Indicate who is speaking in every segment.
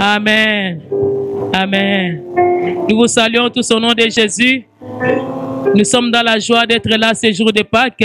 Speaker 1: Amen. Amen. Nous vous saluons tous au nom de Jésus. Nous sommes dans la joie d'être là ce jour de Pâques.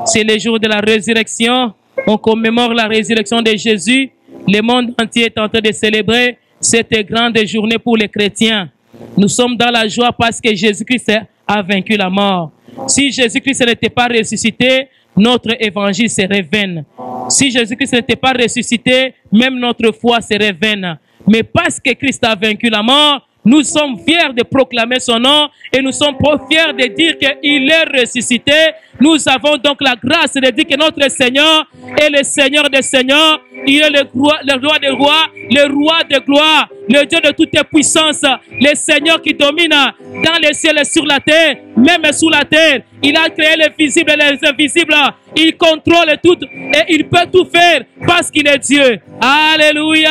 Speaker 1: C'est le jour de la résurrection. On commémore la résurrection de Jésus. Le monde entier est en train de célébrer cette grande journée pour les chrétiens. Nous sommes dans la joie parce que Jésus-Christ a vaincu la mort. Si Jésus-Christ n'était pas ressuscité, notre évangile serait vain. Si Jésus-Christ n'était pas ressuscité, même notre foi serait vaine. Mais parce que Christ a vaincu la mort, nous sommes fiers de proclamer son nom et nous sommes fiers de dire qu'il est ressuscité. Nous avons donc la grâce de dire que notre Seigneur est le Seigneur des Seigneurs. Il est le roi des rois, le roi de gloire, le Dieu de toute puissance, le Seigneur qui domine dans les cieux et sur la terre, même sous la terre. Il a créé les visibles et les invisibles. Il contrôle tout et il peut tout faire parce qu'il est Dieu. Alléluia!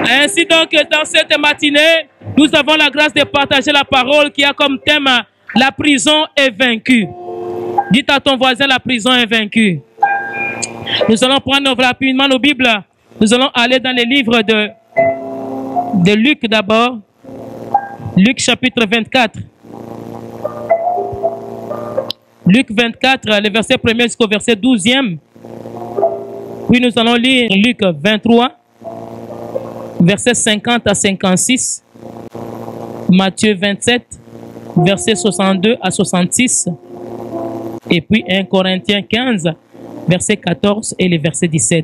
Speaker 1: Ainsi donc, dans cette matinée, nous avons la grâce de partager la parole qui a comme thème « La prison est vaincue ». Dites à ton voisin « La prison est vaincue ». Nous allons prendre rapidement nos Bibles. Nous allons aller dans les livres de Luc d'abord. Luc chapitre 24. Luc 24, le verset 1er jusqu'au verset 12e. Puis nous allons lire Luc 23. Versets 50 à 56, Matthieu 27, versets 62 à 66, et puis 1 Corinthiens 15, verset 14 et le verset 17.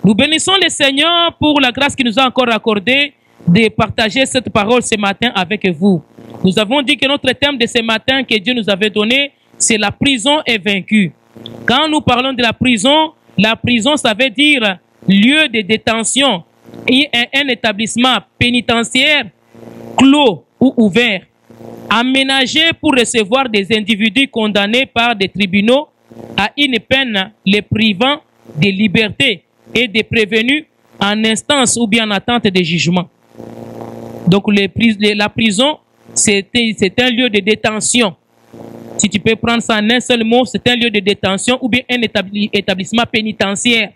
Speaker 1: Nous bénissons le Seigneur pour la grâce qu'il nous a encore accordée de partager cette parole ce matin avec vous. Nous avons dit que notre thème de ce matin que Dieu nous avait donné, c'est la prison est vaincue. Quand nous parlons de la prison, ça veut dire lieu de détention. Et un établissement pénitentiaire clos ou ouvert, aménagé pour recevoir des individus condamnés par des tribunaux à une peine les privant de liberté et des prévenus en instance ou bien en attente de jugement. Donc la prison, c'est un lieu de détention. Si tu peux prendre ça en un seul mot, c'est un lieu de détention ou bien un établissement pénitentiaire.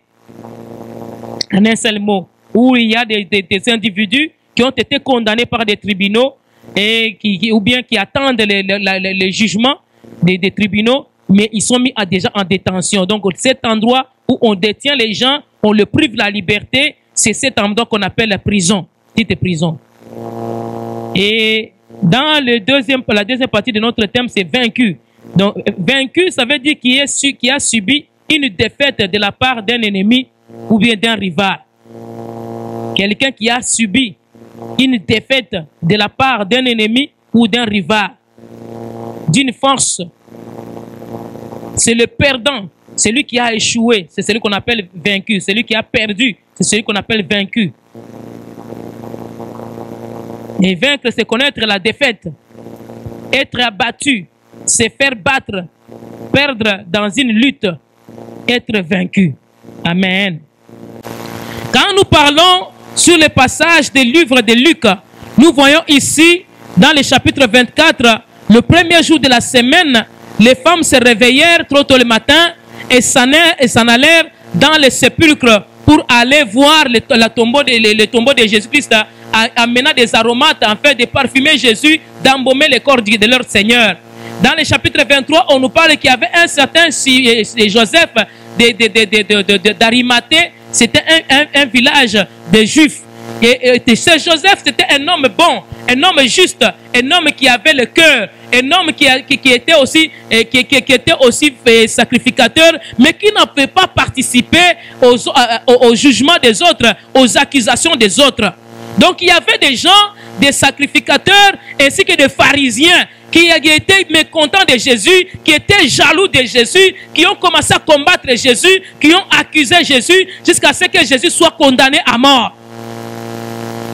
Speaker 1: En un seul mot. Où il y a des individus qui ont été condamnés par des tribunaux et ou bien qui attendent le jugement des tribunaux, mais ils sont mis déjà en détention. Donc cet endroit où on détient les gens, on le prive de la liberté, c'est cet endroit qu'on appelle la prison, petite prison. Et dans la deuxième partie de notre thème, c'est vaincu. Donc vaincu, ça veut dire qui a subi une défaite de la part d'un ennemi ou bien d'un rival. Quelqu'un qui a subi une défaite de la part d'un ennemi ou d'un rival, d'une force. C'est le perdant, celui qui a échoué, c'est celui qu'on appelle vaincu. Celui qui a perdu, c'est celui qu'on appelle vaincu. Et vaincre, c'est connaître la défaite. Être abattu, c'est faire battre. Perdre dans une lutte, être vaincu. Amen. Quand nous parlons sur le passage des livres de Luc, nous voyons ici, dans le chapitre 24, le premier jour de la semaine, les femmes se réveillèrent trop tôt le matin et s'en allèrent dans le sépulcre pour aller voir le tombeau de Jésus-Christ, amenant des aromates afin de parfumer Jésus, d'embaumer le corps de leur Seigneur. Dans le chapitre 23, on nous parle qu'il y avait un certain Joseph d'Arimathée. C'était un village de Juifs. Et ce Joseph, c'était un homme bon, un homme juste, un homme qui avait le cœur, un homme qui était aussi sacrificateur, mais qui ne pouvait pas participer au jugement des autres, aux accusations des autres. Donc il y avait des gens, des sacrificateurs, ainsi que des pharisiens, qui étaient mécontents de Jésus, qui étaient jaloux de Jésus, qui ont commencé à combattre Jésus, qui ont accusé Jésus, jusqu'à ce que Jésus soit condamné à mort.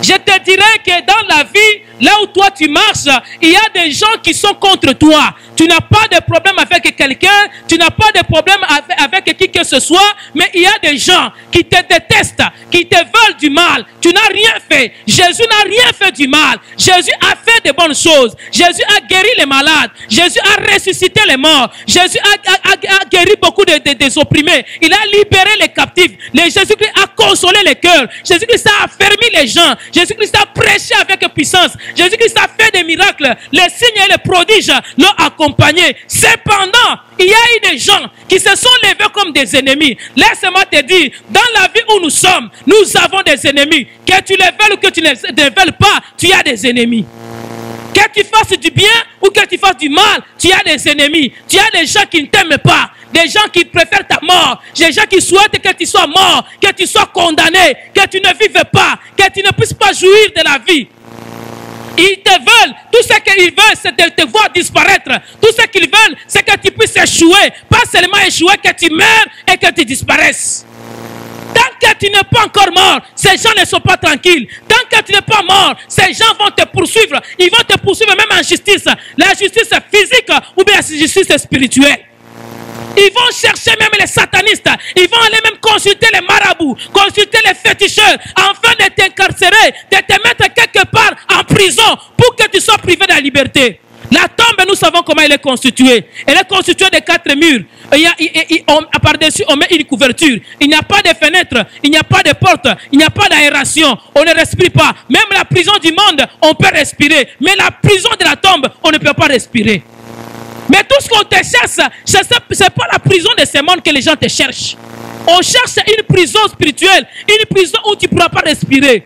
Speaker 1: Je te dirais que dans la vie, là où toi tu marches, il y a des gens qui sont contre toi. Tu n'as pas de problème avec quelqu'un, tu n'as pas de problème avec qui que ce soit, mais il y a des gens qui te détestent, qui te veulent du mal. Tu n'as rien fait. Jésus n'a rien fait du mal. Jésus a fait de bonnes choses. Jésus a guéri les malades. Jésus a ressuscité les morts. Jésus a guéri beaucoup des opprimés. Il a libéré les captifs. Jésus-Christ a consolé les cœurs. Jésus-Christ a affermi les gens. Jésus-Christ a prêché avec puissance. Jésus-Christ a fait des miracles. Les signes et les prodiges l'ont accompagné. Cependant, il y a eu des gens qui se sont levés comme des ennemis. Laisse-moi te dire, dans la vie où nous sommes, nous avons des ennemis. Que tu les veuilles ou que tu ne les veuilles pas, tu as des ennemis. Que tu fasses du bien ou que tu fasses du mal, tu as des ennemis. Tu as des gens qui ne t'aiment pas. Des gens qui préfèrent ta mort. Des gens qui souhaitent que tu sois mort, que tu sois condamné, que tu ne vives pas, que tu ne puisses pas jouir de la vie. Ils te veulent, tout ce qu'ils veulent, c'est de te voir disparaître. Tout ce qu'ils veulent, c'est que tu puisses échouer. Pas seulement échouer, que tu meurs et que tu disparaisses. Tant que tu n'es pas encore mort, ces gens ne sont pas tranquilles. Tant que tu n'es pas mort, ces gens vont te poursuivre. Ils vont te poursuivre même en justice. La justice physique ou bien la justice spirituelle. Ils vont chercher même les satanistes. Ils vont aller même consulter les marabouts, consulter les féticheurs, afin de t'incarcérer, de te mettre quelque part en prison pour que tu sois privé de la liberté. La tombe, nous savons comment elle est constituée. Elle est constituée de 4 murs. Par-dessus, on met une couverture. Il n'y a pas de fenêtre, il n'y a pas de porte, il n'y a pas d'aération. On ne respire pas. Même la prison du monde, on peut respirer. Mais la prison de la tombe, on ne peut pas respirer. Mais tout ce qu'on te cherche, ce n'est pas la prison de ce monde que les gens te cherchent. On cherche une prison spirituelle, une prison où tu ne pourras pas respirer.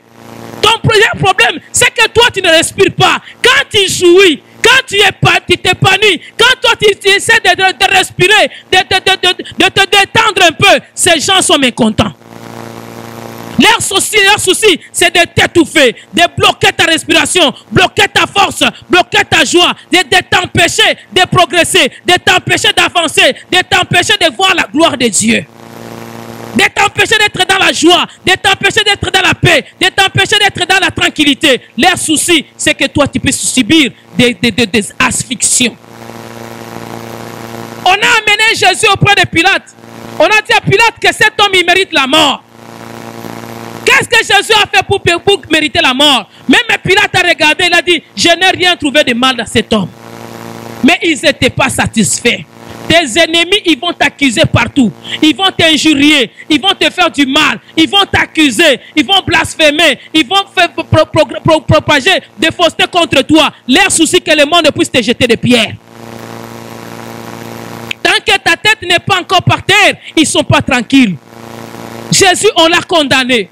Speaker 1: Ton problème, c'est que toi, tu ne respires pas. Quand tu jouis, quand tu t'épanouis, quand toi, tu essaies de respirer, de te détendre un peu, ces gens sont mécontents. Leur souci, c'est de t'étouffer, de bloquer ta respiration, bloquer ta force, bloquer ta joie, de t'empêcher de progresser, de t'empêcher d'avancer, de t'empêcher de voir la gloire de Dieu. De t'empêcher d'être dans la joie, de t'empêcher d'être dans la paix, de t'empêcher d'être dans la tranquillité. Leur souci, c'est que toi, tu puisses subir des asphyxions. On a amené Jésus auprès de Pilate. On a dit à Pilate que cet homme, il mérite la mort. Qu'est-ce que Jésus a fait pour mériter la mort? Même Pilate a regardé, il a dit, je n'ai rien trouvé de mal dans cet homme. Mais ils n'étaient pas satisfaits. Tes ennemis, ils vont t'accuser partout. Ils vont t'injurier. Ils vont te faire du mal. Ils vont t'accuser. Ils vont blasphémer. Ils vont faire propager des faussetés contre toi. Leur souci que le monde ne puisse te jeter des pierres. Tant que ta tête n'est pas encore par terre, ils ne sont pas tranquilles. Jésus, on l'a condamné.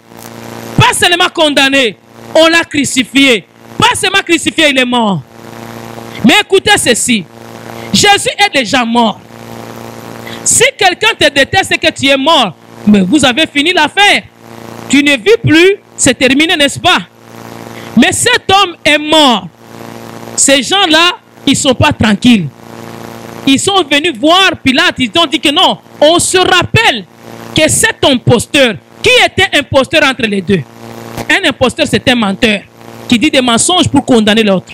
Speaker 1: Pas seulement condamné, on l'a crucifié. Pas seulement crucifié, il est mort. Mais écoutez ceci. Jésus est déjà mort. Si quelqu'un te déteste et que tu es mort, mais vous avez fini l'affaire. Tu ne vis plus, c'est terminé, n'est-ce pas? Mais cet homme est mort. Ces gens-là, ils ne sont pas tranquilles. Ils sont venus voir Pilate, ils ont dit que non. On se rappelle que cet imposteur, qui était imposteur entre les deux? Un imposteur, c'est un menteur qui dit des mensonges pour condamner l'autre.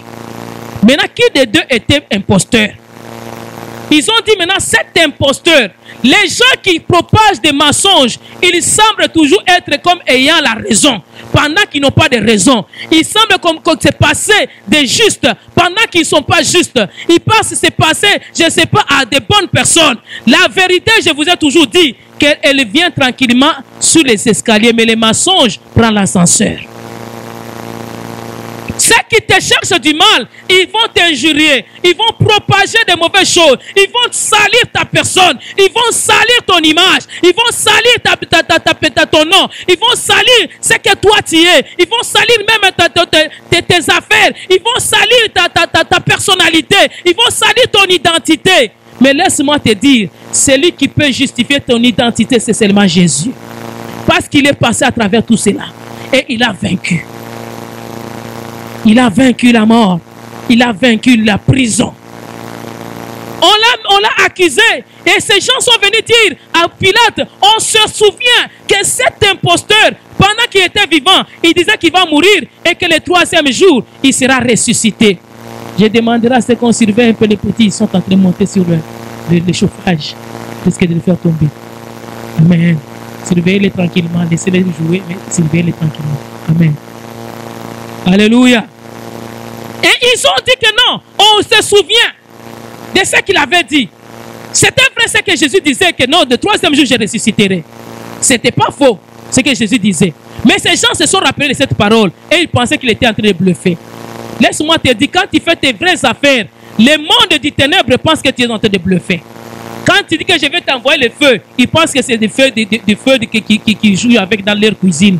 Speaker 1: Maintenant, qui des deux était imposteur? Ils ont dit maintenant, cet imposteur, les gens qui propagent des mensonges, ils semblent toujours être comme ayant la raison, pendant qu'ils n'ont pas de raison. Ils semblent comme c'est passé des justes, pendant qu'ils ne sont pas justes. Ils pensent c'est passé, je ne sais pas, à des bonnes personnes. La vérité, je vous ai toujours dit, qu'elle vient tranquillement sur les escaliers, mais les mensonges prennent l'ascenseur. Ceux qui te cherchent du mal, ils vont t'injurier, ils vont propager de mauvaises choses, ils vont salir ta personne, ils vont salir ton image, ils vont salir ton nom, ils vont salir ce que toi tu es, ils vont salir même tes affaires, ils vont salir ta personnalité, ils vont salir ton identité. Mais laisse-moi te dire, celui qui peut justifier ton identité, c'est seulement Jésus. Parce qu'il est passé à travers tout cela. Et il a vaincu. Il a vaincu la mort. Il a vaincu la prison. On l'a accusé. Et ces gens sont venus dire à Pilate, on se souvient que cet imposteur, pendant qu'il était vivant, il disait qu'il va mourir et que le 3e jour, il sera ressuscité. Je demanderai à ceux qu'on surveille un peu les petits, ils sont en train de monter sur le chauffage, risque de le faire tomber. Amen. Surveillez-les tranquillement, laissez-les jouer, mais surveillez-les tranquillement. Amen. Alléluia. Et ils ont dit que non, on se souvient de ce qu'il avait dit. C'était vrai ce que Jésus disait que non, le 3e jour je ressusciterai. C'était pas faux. ce que Jésus disait. Mais ces gens se sont rappelés de cette parole et ils pensaient qu'il était en train de bluffer. Laisse-moi te dire, quand tu fais tes vraies affaires, le monde du ténèbre pense que tu es en train de bluffer. Quand tu dis que je vais t'envoyer le feu, ils pensent que c'est du feu qui jouent avec dans leur cuisine.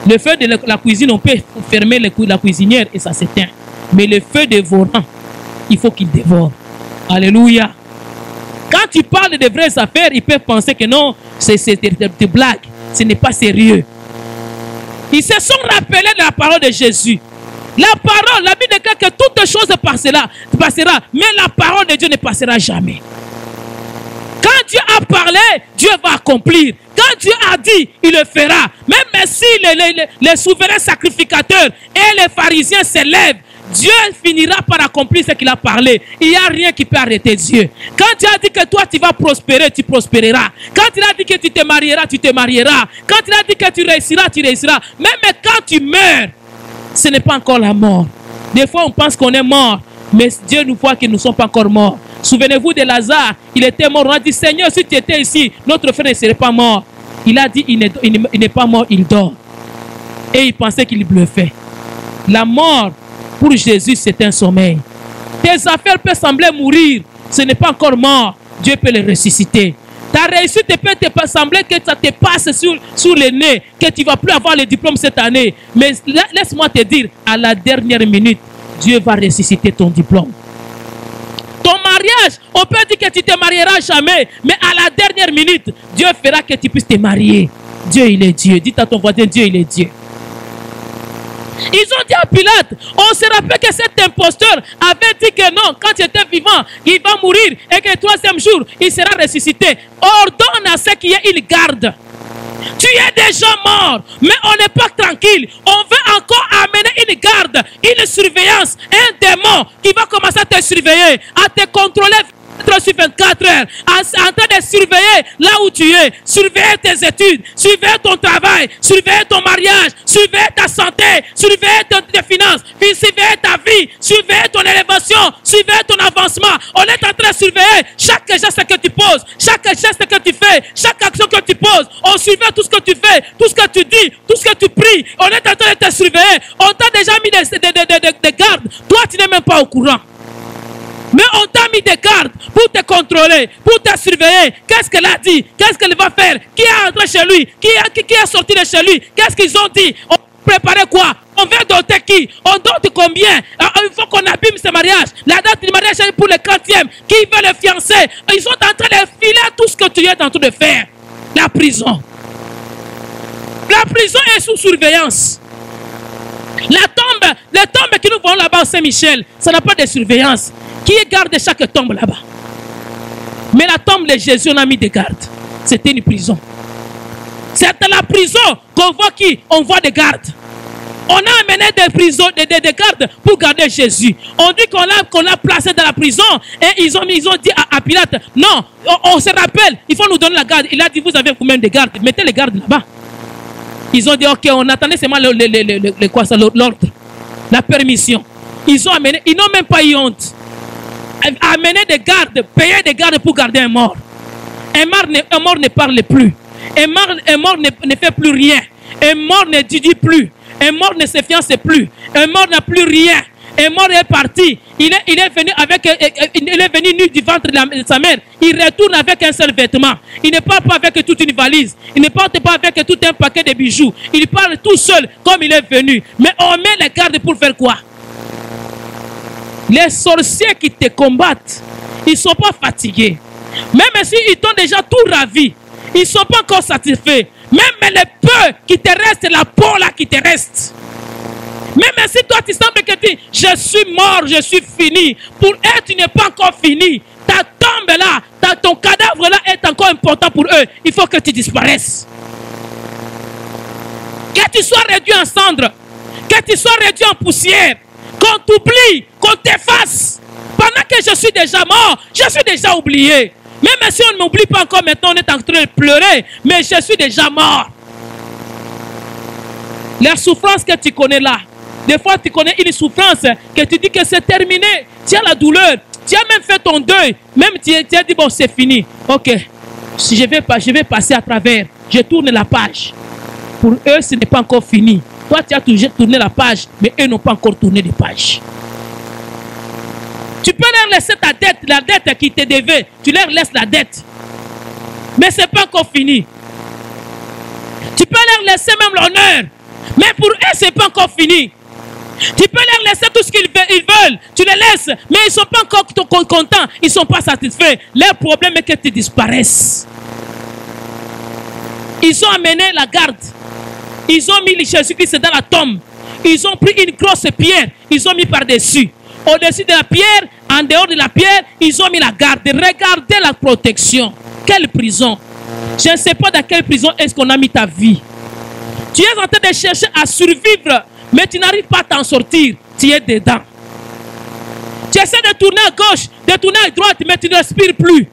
Speaker 1: Le feu de la cuisine, on peut fermer la cuisinière et ça s'éteint. Mais le feu dévorant, il faut qu'il dévore. Alléluia. Quand tu parles de vraies affaires, ils peuvent penser que non, c'est des blagues. Ce n'est pas sérieux. Ils se sont rappelés de la parole de Jésus. La parole, la Bible déclare que toutes choses passera, mais la parole de Dieu ne passera jamais. Quand Dieu a parlé, Dieu va accomplir. Quand Dieu a dit, il le fera. Même si les souverains sacrificateurs et les pharisiens s'élèvent, Dieu finira par accomplir ce qu'il a parlé. Il n'y a rien qui peut arrêter Dieu. Quand Dieu a dit que toi tu vas prospérer, tu prospéreras. Quand il a dit que tu te marieras, tu te marieras. Quand il a dit que tu réussiras, tu réussiras. Même quand tu meurs, ce n'est pas encore la mort. Des fois on pense qu'on est mort, mais Dieu nous voit que nous ne sommes pas encore morts. Souvenez-vous de Lazare, il était mort. On a dit, Seigneur, si tu étais ici, notre frère ne serait pas mort. Il a dit, il n'est pas mort, il dort. Et il pensait qu'il bluffait. La mort, pour Jésus, c'est un sommeil. Tes affaires peuvent sembler mourir. Ce n'est pas encore mort. Dieu peut les ressusciter. Ta réussite peut te sembler que ça te passe sur le nez, que tu ne vas plus avoir le diplôme cette année. Mais laisse-moi te dire, à la dernière minute, Dieu va ressusciter ton diplôme. Ton mariage, on peut dire que tu ne te marieras jamais, mais à la dernière minute, Dieu fera que tu puisses te marier. Dieu, il est Dieu. Dis à ton voisin, Dieu, il est Dieu. Ils ont dit à Pilate, on se rappelle que cet imposteur avait dit que non, quand il était vivant, il va mourir et que le troisième jour, il sera ressuscité. Ordonne à ceux qui est, il garde. Tu es déjà mort, mais on n'est pas tranquille. On veut encore amener une garde, une surveillance, un démon qui va commencer à te surveiller, à te contrôler sur 24 heures, en train de surveiller là où tu es, surveiller tes études, surveiller ton travail, surveiller ton mariage, surveiller ta santé, surveiller tes finances, surveiller ta vie, surveiller ton élévation, surveiller ton avancement. On est en train de surveiller chaque geste que tu poses, chaque geste que tu fais, chaque action que tu poses. On surveille tout ce que tu fais, tout ce que tu dis, tout ce que tu pries. On est en train de te surveiller. On t'a déjà mis des gardes. Toi, tu n'es même pas au courant. Mais on t'a mis des gardes pour te contrôler, pour te surveiller. Qu'est-ce qu'elle a dit? Qu'est-ce qu'elle va faire? Qui est entré chez lui? Qui est sorti de chez lui? Qu'est-ce qu'ils ont dit? On préparait quoi? On veut doter qui? On dote combien? Il faut qu'on abîme ce mariage. La date du mariage est pour le 40e. Qui veut le fiancer? Ils sont en train de filer tout ce que tu es en train de faire. La prison. La prison est sous surveillance. La tombe qui nous voyons là-bas au Saint-Michel, ça n'a pas de surveillance. Qui garde chaque tombe là-bas? Mais la tombe de Jésus, on a mis des gardes. C'était une prison. C'est à la prison qu'on voit qui? On voit des gardes. On a amené des prisons, des gardes pour garder Jésus. On dit qu'on l'a placé dans la prison et ils ont dit à Pilate, non, on se rappelle, il faut nous donner la garde. Il a dit, vous avez combien de gardes? Mettez les gardes là-bas. Ils ont dit, ok, on attendait seulement l'ordre, la permission. Ils ont amené, ils n'ont même pas eu honte. Amener des gardes, payer des gardes pour garder un mort. Un mort ne parle plus. Un mort ne fait plus rien. Un mort ne dit plus. Un mort ne se fiance plus. Un mort n'a plus rien. Un mort est parti. Il est venu nu du ventre de sa mère. Il retourne avec un seul vêtement. Il ne part pas avec toute une valise. Il ne parte pas avec tout un paquet de bijoux. Il parle tout seul comme il est venu. Mais on met les gardes pour faire quoi? Les sorciers qui te combattent, ils ne sont pas fatigués. Même s'ils t'ont déjà tout ravi, ils ne sont pas encore satisfaits. Même les peu qui te restent, la peau là qui te reste. Même si toi tu sembles que tu dis, je suis mort, je suis fini. Pour eux, tu n'es pas encore fini. Ta tombe là, ton cadavre là est encore important pour eux. Il faut que tu disparaisses. Que tu sois réduit en cendres, que tu sois réduit en poussière. Qu'on t'oublie, qu'on t'efface. Pendant que je suis déjà mort, je suis déjà oublié. Même si on ne m'oublie pas encore maintenant, on est en train de pleurer. Mais je suis déjà mort. La souffrance que tu connais là. Des fois, tu connais une souffrance que tu dis que c'est terminé. Tu as la douleur. Tu as même fait ton deuil. Même tu as dit, bon, c'est fini. Ok, je vais passer à travers. je tourne la page. Pour eux, ce n'est pas encore fini. Toi, tu as toujours tourné la page, mais eux n'ont pas encore tourné les pages. Tu peux leur laisser ta dette, la dette qui te devait. Tu leur laisses la dette. Mais ce n'est pas encore fini. Tu peux leur laisser même l'honneur. Mais pour eux, ce n'est pas encore fini. Tu peux leur laisser tout ce qu'ils veulent. Tu les laisses. Mais ils ne sont pas encore contents. Ils ne sont pas satisfaits. Leur problème est que tu disparaisses. Ils ont amené la garde. Ils ont mis Jésus-Christ dans la tombe. Ils ont pris une grosse pierre. Ils ont mis par-dessus. Au-dessus de la pierre, en dehors de la pierre, ils ont mis la garde. Regardez la protection. Quelle prison. Je ne sais pas dans quelle prison est-ce qu'on a mis ta vie. Tu es en train de chercher à survivre, mais tu n'arrives pas à t'en sortir. Tu es dedans. Tu essaies de tourner à gauche, de tourner à droite, mais tu ne respires plus.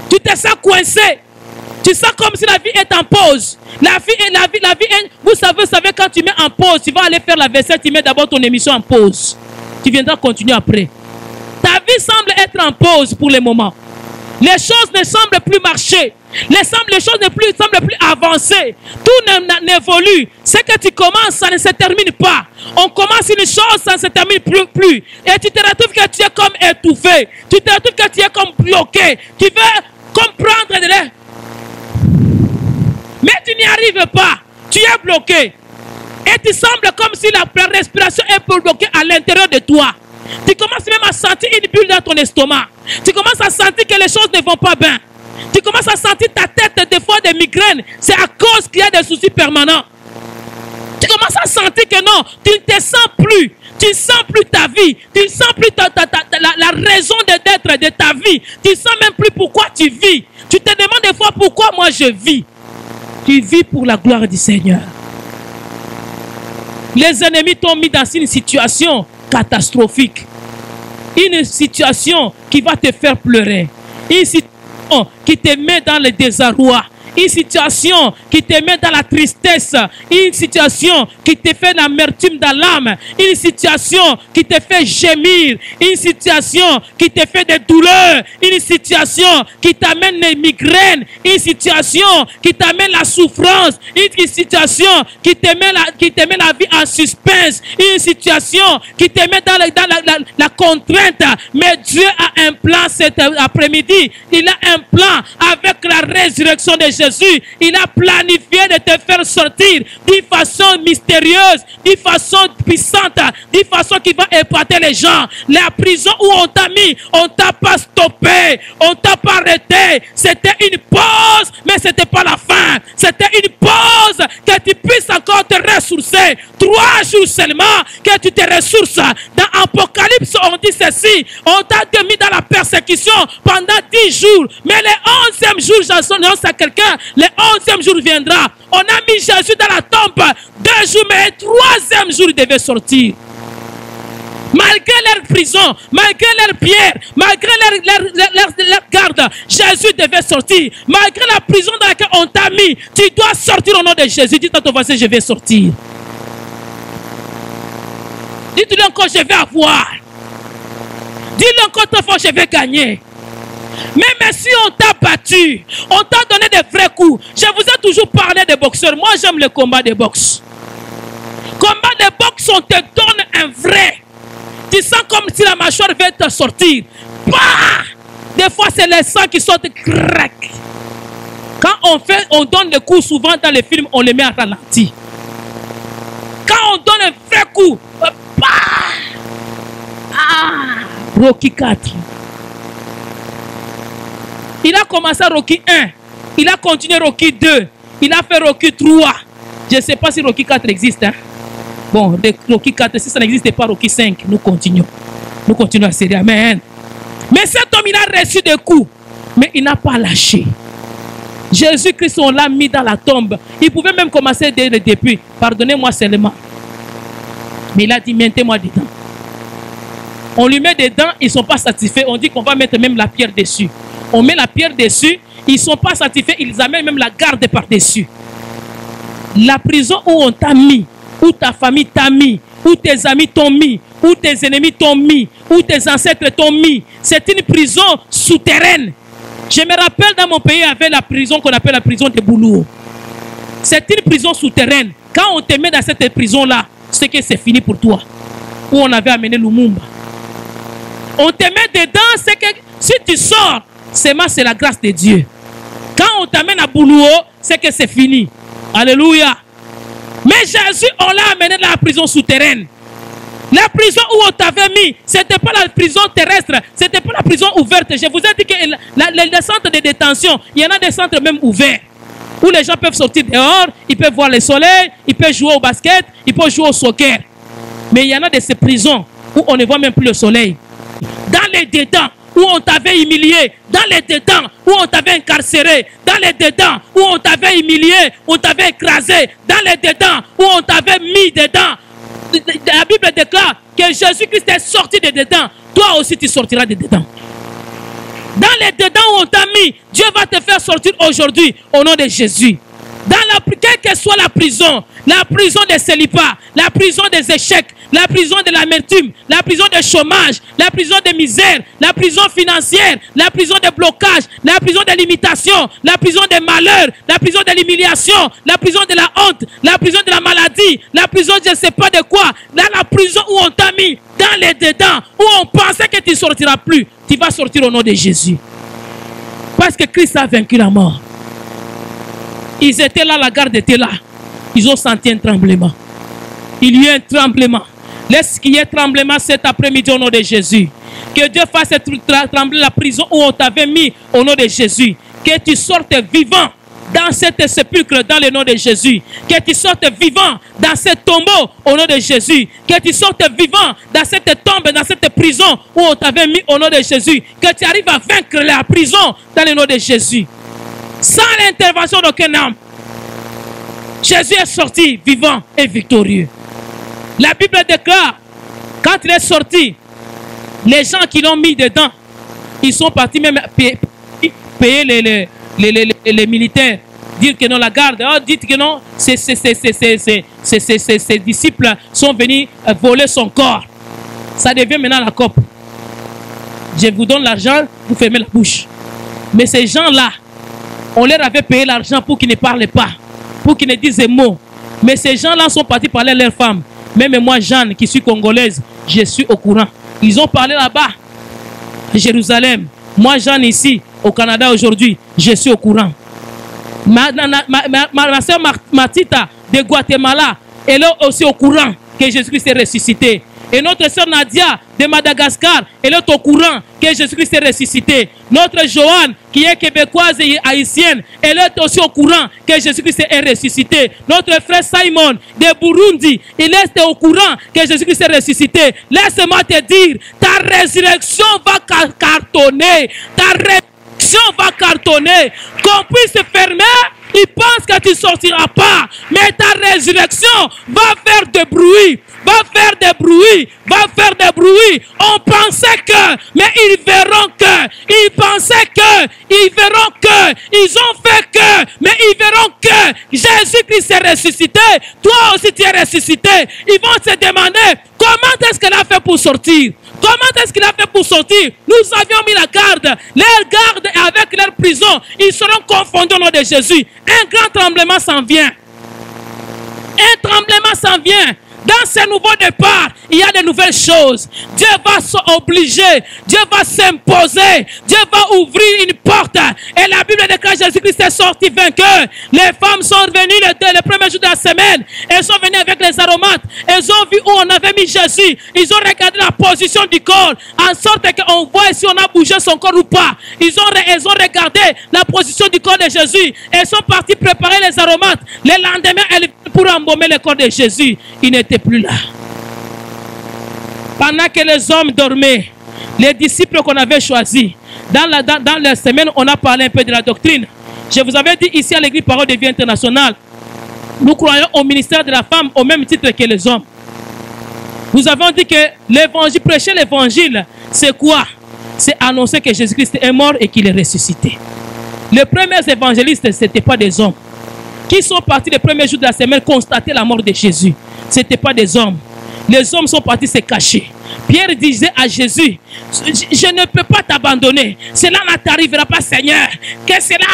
Speaker 1: Tu te sens coincé. Tu sens comme si la vie est en pause. La vie est, vous savez, quand tu mets en pause, tu vas aller faire la vaisselle, tu mets d'abord ton émission en pause. Tu viendras continuer après. Ta vie semble être en pause pour le moment. Les choses ne semblent plus marcher. Les choses ne semblent plus avancer. Tout n'évolue. Ce que tu commences, ça ne se termine pas. On commence une chose, ça ne se termine plus. Et tu te retrouves que tu es comme étouffé. Tu te retrouves que tu es comme bloqué. Tu veux comprendre de l'air. Mais tu n'y arrives pas. Tu es bloqué. Et tu sembles comme si la respiration est bloquée à l'intérieur de toi. Tu commences même à sentir une bulle dans ton estomac. Tu commences à sentir que les choses ne vont pas bien. Tu commences à sentir ta tête des fois des migraines. C'est à cause qu'il y a des soucis permanents. Tu commences à sentir que non, tu ne te sens plus. Tu ne sens plus ta vie. Tu ne sens plus la raison d'être de ta vie. Tu ne sens même plus pourquoi tu vis. Tu te demandes des fois pourquoi moi je vis. Tu vis pour la gloire du Seigneur. Les ennemis t'ont mis dans une situation catastrophique. Une situation qui va te faire pleurer. Une situation qui te met dans le désarroi. Une situation qui te met dans la tristesse. Une situation qui te fait l'amertume dans l'âme. Une situation qui te fait gémir. Une situation qui te fait des douleurs. Une situation qui t'amène les migraines. Une situation qui t'amène la souffrance. Une situation qui te met la vie en suspense. Une situation qui te met dans la contrainte. Mais Dieu a un plan cet après-midi. Il a un plan avec la résurrection de Jésus. Il a planifié de te faire sortir d'une façon mystérieuse, d'une façon puissante, d'une façon qui va épater les gens. La prison où on t'a mis, on t'a pas stoppé, on t'a pas arrêté. C'était une pause, mais c'était pas la fin. C'était une pause que tu puisses encore te ressourcer. 3 jours seulement que tu te ressources. Dans Apocalypse, on dit ceci. On t'a mis dans la persécution pendant 10 jours. Mais le 11e jour, j'annonce à quelqu'un, le 11e jour viendra. On a mis Jésus dans la tombe 2 jours, mais le 3e jour, il devait sortir. Malgré leur prison, malgré leur pierre, malgré leur garde, Jésus devait sortir. Malgré la prison dans laquelle on t'a mis, tu dois sortir au nom de Jésus. Dis à ton voisin, je vais sortir. Dis-lui encore, je vais avoir. Dis-lui encore, ton fois, je vais gagner. Même si on t'a battu, on t'a donné des vrais coups. Je vous ai toujours parlé des boxeurs. Moi, j'aime le combat de boxe. Combat de boxe, on te donne un vrai. Tu sens comme si la mâchoire veut te sortir. Bah! Des fois, c'est le sang qui sort. Crac. Quand on donne le coup, souvent dans les films, on les met à ralenti. Quand on donne un vrai coup, bah! Rocky 4. Il a commencé Rocky 1. Il a continué Rocky 2. Il a fait Rocky 3. Je ne sais pas si Rocky 4 existe. Hein? Bon, Rocky 4, si ça n'existe pas, Rocky 5, nous continuons. Nous continuons la série. Amen. Mais cet homme, il a reçu des coups. Mais il n'a pas lâché. Jésus-Christ, on l'a mis dans la tombe. Il pouvait même commencer dès le début. Pardonnez-moi seulement. Mais il a dit, mettez-moi dedans. On lui met dedans, ils ne sont pas satisfaits. On dit qu'on va mettre même la pierre dessus. On met la pierre dessus, ils ne sont pas satisfaits, ils amènent même la garde par-dessus. La prison où on t'a mis, où ta famille t'a mis, où tes amis t'ont mis, où tes ennemis t'ont mis, où tes ancêtres t'ont mis, c'est une prison souterraine. Je me rappelle dans mon pays, il y avait la prison qu'on appelle la prison de Boulour. C'est une prison souterraine. Quand on te met dans cette prison-là, c'est que c'est fini pour toi. Où on avait amené Lumumba. On te met dedans, c'est que si tu sors, c'est la grâce de Dieu. Quand on t'amène à Boulouo, c'est que c'est fini. Alléluia. Mais Jésus, on l'a amené dans la prison souterraine. La prison où on t'avait mis, ce n'était pas la prison terrestre, ce n'était pas la prison ouverte. Je vous ai dit que les centres de détention, il y en a des centres même ouverts. Où les gens peuvent sortir dehors, ils peuvent voir le soleil, ils peuvent jouer au basket, ils peuvent jouer au soccer. Mais il y en a de ces prisons où on ne voit même plus le soleil. Dans les dedans où on t'avait humilié, dans les dedans où on t'avait incarcéré, dans les dedans où on t'avait humilié, on t'avait écrasé, dans les dedans où on t'avait mis dedans. La Bible déclare que Jésus-Christ est sorti de dedans. Toi aussi tu sortiras de dedans. Dans les dedans où on t'a mis, Dieu va te faire sortir aujourd'hui au nom de Jésus. Quelle que soit la prison des célibats, la prison des échecs, la prison de l'amertume, la prison de chômage, la prison de misère, la prison financière, la prison de blocage, la prison de limitation, la prison de malheur, la prison de l'humiliation, la prison de la honte, la prison de la maladie, la prison de je ne sais pas de quoi, dans la prison où on t'a mis, dans les dedans, où on pensait que tu ne sortiras plus, tu vas sortir au nom de Jésus. Parce que Christ a vaincu la mort. Ils étaient là, la garde était là. Ils ont senti un tremblement. Il y a eu un tremblement. Laisse qu'il y ait un tremblement cet après-midi au nom de Jésus. Que Dieu fasse trembler la prison où on t'avait mis au nom de Jésus. Que tu sortes vivant dans cet sépulcre dans le nom de Jésus. Que tu sortes vivant dans ce tombeau au nom de Jésus. Que tu sortes vivant dans cette tombe, dans cette prison où on t'avait mis au nom de Jésus. Que tu arrives à vaincre la prison dans le nom de Jésus. Sans l'intervention d'aucun homme. Jésus est sorti vivant et victorieux. La Bible déclare, quand il est sorti, les gens qui l'ont mis dedans, ils sont partis même payer les militaires. Dire que non, la garde, dites que non, ses disciples sont venus voler son corps. Ça devient maintenant la COP. Je vous donne l'argent, vous fermez la bouche. Mais ces gens-là, on leur avait payé l'argent pour qu'ils ne parlent pas, pour qu'ils ne disent des mots. Mais ces gens-là sont partis parler à leurs femmes. Même moi, Jeanne, qui suis congolaise, je suis au courant. Ils ont parlé là-bas, à Jérusalem. Moi, Jeanne, ici, au Canada aujourd'hui, je suis au courant. Ma soeur Matita de Guatemala, elle est aussi au courant que Jésus-Christ est ressuscité. Et notre soeur Nadia de Madagascar, elle est au courant que Jésus-Christ est ressuscité. Notre Joanne, qui est québécoise et haïtienne, elle est aussi au courant que Jésus-Christ est ressuscité. Notre frère Simon de Burundi, il est au courant que Jésus-Christ est ressuscité. Laisse-moi te dire, ta résurrection va cartonner. Ta résurrection va cartonner. Qu'on puisse fermer, il pense que tu ne sortiras pas. Mais ta résurrection va faire de bruit. Va faire des bruits, va faire des bruits. On pensait que, mais ils verront que, ils pensaient que, ils verront que, ils ont fait que, mais ils verront que Jésus-Christ est ressuscité. Toi aussi tu es ressuscité. Ils vont se demander comment est-ce qu'il a fait pour sortir. Comment est-ce qu'il a fait pour sortir? Nous avions mis la garde. Leur garde avec leur prison, ils seront confondus au nom de Jésus. Un grand tremblement s'en vient. Un tremblement s'en vient. Dans ce nouveau départ, il y a de nouvelles choses. Dieu va s'obliger. Dieu va s'imposer. Dieu va ouvrir une porte. Et la Bible déclare que Jésus-Christ est sorti vainqueur. Les femmes sont revenues le premier jour de la semaine. Elles sont venues avec les aromates. Elles ont vu où on avait mis Jésus. Ils ont regardé la position du corps. En sorte qu'on voit si on a bougé son corps ou pas. Elles ont regardé la position du corps de Jésus. Elles sont parties préparer les aromates. Le lendemain, elles pour embaumer le corps de Jésus. Il n'était plus là. Pendant que les hommes dormaient, les disciples qu'on avait choisis, dans la semaine, on a parlé un peu de la doctrine. Je vous avais dit ici à l'église Parole de Vie Internationale, nous croyons au ministère de la femme au même titre que les hommes. Nous avons dit que l'évangile, prêcher l'évangile, c'est quoi? C'est annoncer que Jésus-Christ est mort et qu'il est ressuscité. Les premiers évangélistes, ce n'étaient pas des hommes. Qui sont partis les premiers jours de la semaine constater la mort de Jésus. Ce n'étaient pas des hommes. Les hommes sont partis se cacher. Pierre disait à Jésus, je ne peux pas t'abandonner. Cela ne t'arrivera pas, Seigneur. Que cela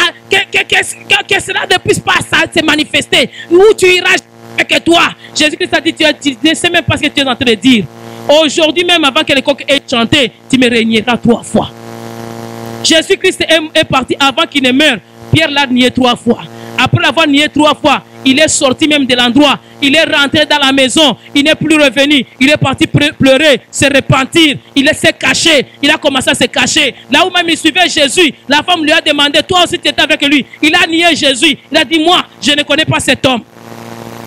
Speaker 1: ne puisse pas se manifester. Où tu iras avec toi. Jésus-Christ a dit, tu ne sais même pas ce que tu es en train de dire. Aujourd'hui même, avant que le coq ait chanté, tu me régneras 3 fois. Jésus-Christ est parti avant qu'il ne meure. Pierre l'a nié 3 fois. Après l'avoir nié 3 fois, il est sorti même de l'endroit. Il est rentré dans la maison. Il n'est plus revenu. Il est parti pleurer, se repentir. Il s'est caché. Il a commencé à se cacher. Là où même il suivait Jésus, la femme lui a demandé, toi aussi tu étais avec lui. Il a nié Jésus. Il a dit, moi, je ne connais pas cet homme.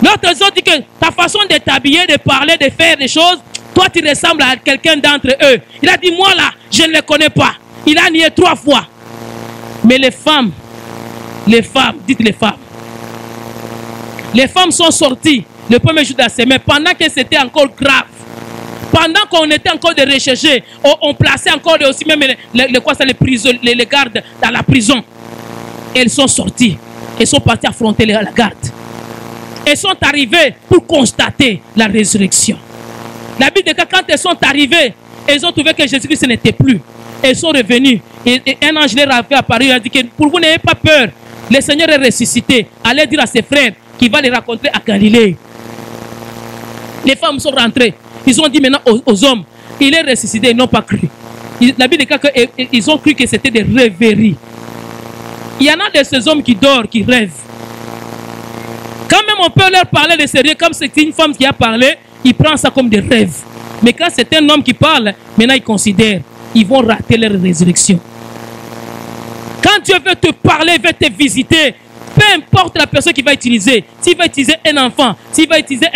Speaker 1: L'autre ont dit que ta façon de t'habiller, de parler, de faire des choses, toi tu ressembles à quelqu'un d'entre eux. Il a dit, moi là, je ne le connais pas. Il a nié 3 fois. Mais les femmes, dites les femmes sont sorties le premier jour de la semaine, pendant que c'était encore grave. Pendant qu'on était encore de rechercher, on plaçait encore aussi même les gardes dans la prison. Elles sont sorties. Elles sont parties affronter la garde. Elles sont arrivées pour constater la résurrection. La Bible dit que quand elles sont arrivées, elles ont trouvé que Jésus-Christ n'était plus. Elles sont revenues. Et un ange leur a fait apparaître. Il a dit que pour vous n'ayez pas peur. Le Seigneur est ressuscité. Allez dire à ses frères qu'il va les rencontrer à Galilée. Les femmes sont rentrées. Ils ont dit maintenant aux hommes, il est ressuscité. Ils n'ont pas cru. La Bible dit qu'ils ont cru que c'était des rêveries. Il y en a de ces hommes qui dorment, qui rêvent. Quand même on peut leur parler de sérieux, comme c'est une femme qui a parlé, ils prennent ça comme des rêves. Mais quand c'est un homme qui parle, maintenant ils considèrent, ils vont rater leur résurrection. Quand Dieu veut te parler, veut te visiter, peu importe la personne qu'il va utiliser, s'il va utiliser un enfant, s'il va utiliser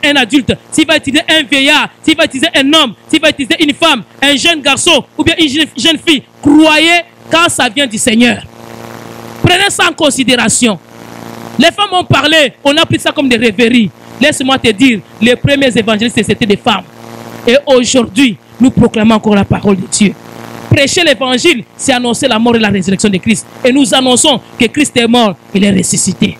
Speaker 1: un adulte, s'il va utiliser un vieillard, s'il va utiliser un homme, s'il va utiliser une femme, un jeune garçon ou bien une jeune fille, croyez quand ça vient du Seigneur. Prenez ça en considération. Les femmes ont parlé, on a pris ça comme des rêveries. Laisse-moi te dire, les premiers évangélistes c'était des femmes. Et aujourd'hui, nous proclamons encore la parole de Dieu. Prêcher l'évangile, c'est annoncer la mort et la résurrection de Christ. Et nous annonçons que Christ est mort, il est ressuscité.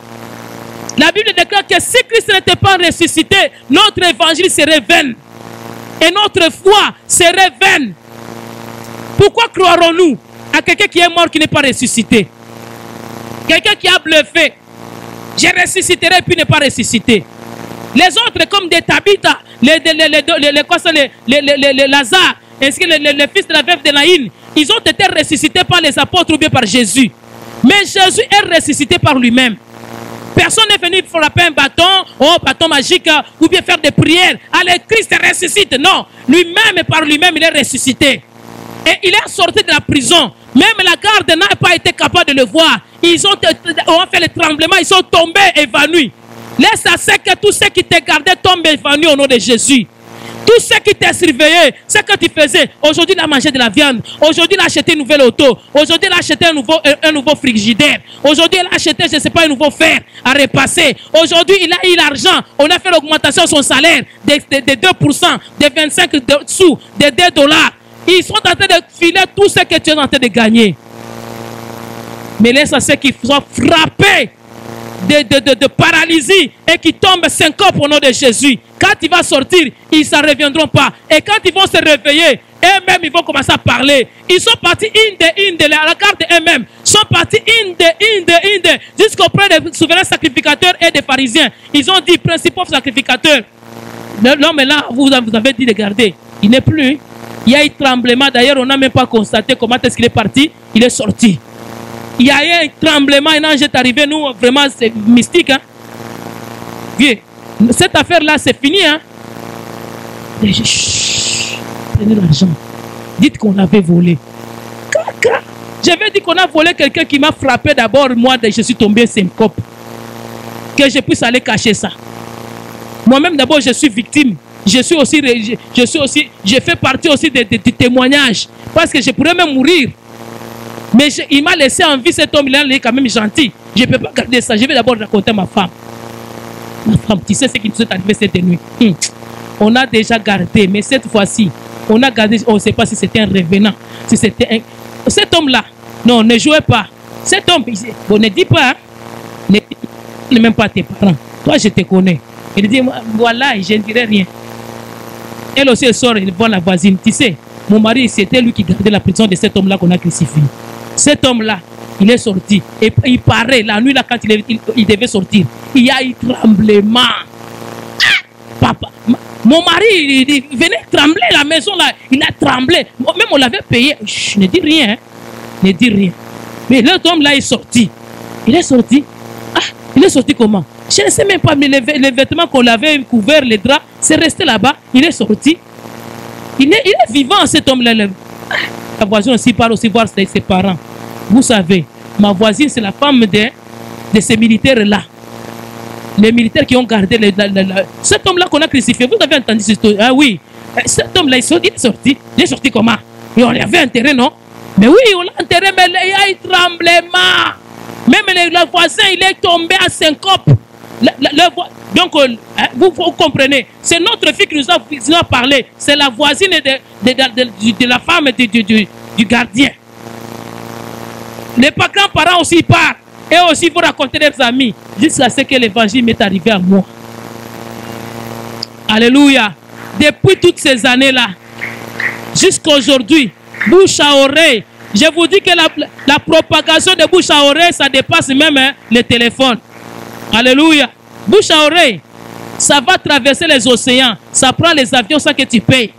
Speaker 1: La Bible déclare que si Christ n'était pas ressuscité, notre évangile serait vain. Et notre foi serait vaine. Pourquoi croirons-nous à quelqu'un qui est mort, qui n'est pas ressuscité? Quelqu'un qui a bluffé. Je ressusciterai puis ne pas ressuscité. Les autres, comme des Tabitha, les Lazare, ainsi que les fils de la veuve de Naïn, ils ont été ressuscités par les apôtres ou bien par Jésus. Mais Jésus est ressuscité par lui-même. Personne n'est venu frapper un bâton magique, ou bien faire des prières. Allez, Christ ressuscite. Non, lui-même et par lui-même, il est ressuscité. Et il est sorti de la prison. Même la garde n'a pas été capable de le voir. Ils ont fait le tremblement, ils sont tombés évanouis. Laisse à ce que tous ceux qui te gardaient tombent évanouis au nom de Jésus. Tous ceux qui t'ont surveillé, ce que tu faisais, aujourd'hui il a mangé de la viande, aujourd'hui il a acheté une nouvelle auto, aujourd'hui il a acheté un nouveau frigidaire, aujourd'hui il a acheté, je ne sais pas, un nouveau fer à repasser, aujourd'hui il a eu l'argent, on a fait l'augmentation de son salaire de 2%, de 25 sous, de 2 dollars. Ils sont en train de filer tout ce que tu es en train de gagner. Mais laisse à ceux qui sont frappés de paralysie et qui tombent syncope au nom de Jésus. Quand il va sortir, ils ne s'en reviendront pas. Et quand ils vont se réveiller, eux-mêmes, ils vont commencer à parler. Ils sont partis la garde eux-mêmes, sont partis jusqu'auprès des souverains sacrificateurs et des pharisiens. Ils ont dit, principaux sacrificateurs, l'homme est là, vous avez dit de garder. Il n'est plus. Il y a eu tremblement. D'ailleurs, on n'a même pas constaté comment est-ce qu'il est parti. Il est sorti. Il y a eu un tremblement, un ange est arrivé. Nous, vraiment, c'est mystique. Hein? Vieux, cette affaire-là, c'est fini. Hein? Chut, prenez l'argent. Dites qu'on l'avait volé. J'avais dit qu'on a volé quelqu'un qui m'a frappé d'abord. Moi, je suis tombé syncope. Que je puisse aller cacher ça. Moi-même, d'abord, je suis victime. Je fais partie aussi des témoignages. Parce que je pourrais même mourir. Mais il m'a laissé en vie, cet homme, il est quand même gentil. Je ne peux pas garder ça. Je vais d'abord raconter à ma femme. Ma femme, tu sais ce qui nous est arrivé cette nuit. On a déjà gardé, mais cette fois-ci, on a gardé, on ne sait pas si c'était un revenant. Si c'était un... Cet homme-là, non, ne jouez pas. Cet homme, bon, ne dis pas, hein? Ne dis même pas à tes parents. Toi, je te connais. Il dit, voilà, je ne dirai rien. Elle aussi, elle sort, elle voit la voisine. Tu sais, mon mari, c'était lui qui gardait la prison de cet homme-là qu'on a crucifié. Cet homme-là, il est sorti. Et il paraît, la nuit, là, quand il devait sortir, il y a eu tremblement. Papa, mon mari, il venait trembler, la maison, là, il a tremblé. Même on l'avait payé. Chut, ne dis rien, hein. Ne dis rien. Mais l'autre homme, là, est sorti. Il est sorti. Ah, il est sorti comment? Je ne sais même pas, mais les vêtements qu'on l'avait couvert, les draps, c'est resté là-bas. Il est sorti. Il est vivant, cet homme-là. La voisine aussi parle aussi voir ses parents. Vous savez, ma voisine, c'est la femme de ces militaires-là. Les militaires qui ont gardé cet homme-là qu'on a crucifié. Vous avez entendu cette histoire? Ah oui. Cet homme-là, il est sorti. Il est sorti comment? Et on l'avait enterré, non? Mais oui, on l'a enterré, mais il y a eu tremblement. Même le voisin, il est tombé à syncope. Donc, vous comprenez, c'est notre fille qui nous a parlé. C'est la voisine de la femme du gardien. Les grands-parents aussi partent. Et aussi, vous racontez leurs amis. Jusqu'à ce que l'évangile m'est arrivé à moi. Alléluia. Depuis toutes ces années-là, jusqu'à aujourd'hui, bouche à oreille. Je vous dis que la propagation de bouche à oreille, ça dépasse même le téléphone. Alléluia. Bouche à oreille, ça va traverser les océans. Ça prend les avions sans que tu payes.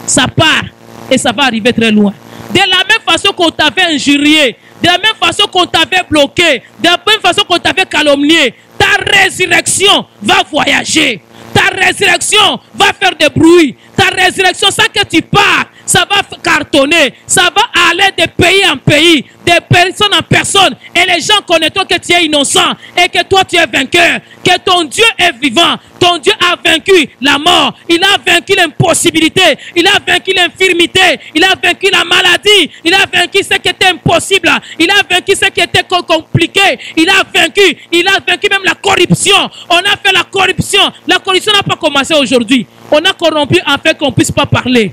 Speaker 1: Ça part et ça va arriver très loin. De la même façon qu'on t'avait injurié, de la même façon qu'on t'avait bloqué, de la même façon qu'on t'avait calomnié, ta résurrection va voyager. Ta résurrection va faire des bruits. Ta résurrection, sans que tu pars, ça va cartonner. Ça va aller de pays en pays, de personne en personne. Et les gens connaîtront que tu es innocent et que toi tu es vainqueur. Que ton Dieu est vivant. Ton Dieu a vaincu la mort. Il a vaincu l'impossibilité. Il a vaincu l'infirmité. Il a vaincu la maladie. Il a vaincu ce qui était impossible. Il a vaincu ce qui était compliqué. Il a vaincu même la corruption. On a fait la corruption. La corruption n'a pas commencé aujourd'hui. On a corrompu afin qu'on ne puisse pas parler.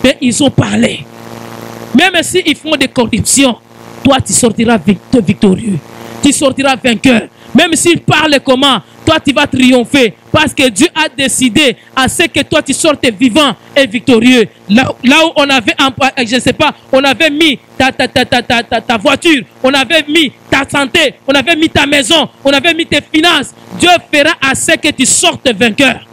Speaker 1: Mais ils ont parlé. Même s'ils font des corruptions, toi tu sortiras victorieux. Tu sortiras vainqueur. Même s'ils parlent comment, toi tu vas triompher. Parce que Dieu a décidé à ce que toi tu sortes vivant et victorieux. Là où on avait, je ne sais pas, on avait mis ta voiture, on avait mis ta santé, on avait mis ta maison, on avait mis tes finances. Dieu fera à ce que tu sortes vainqueur.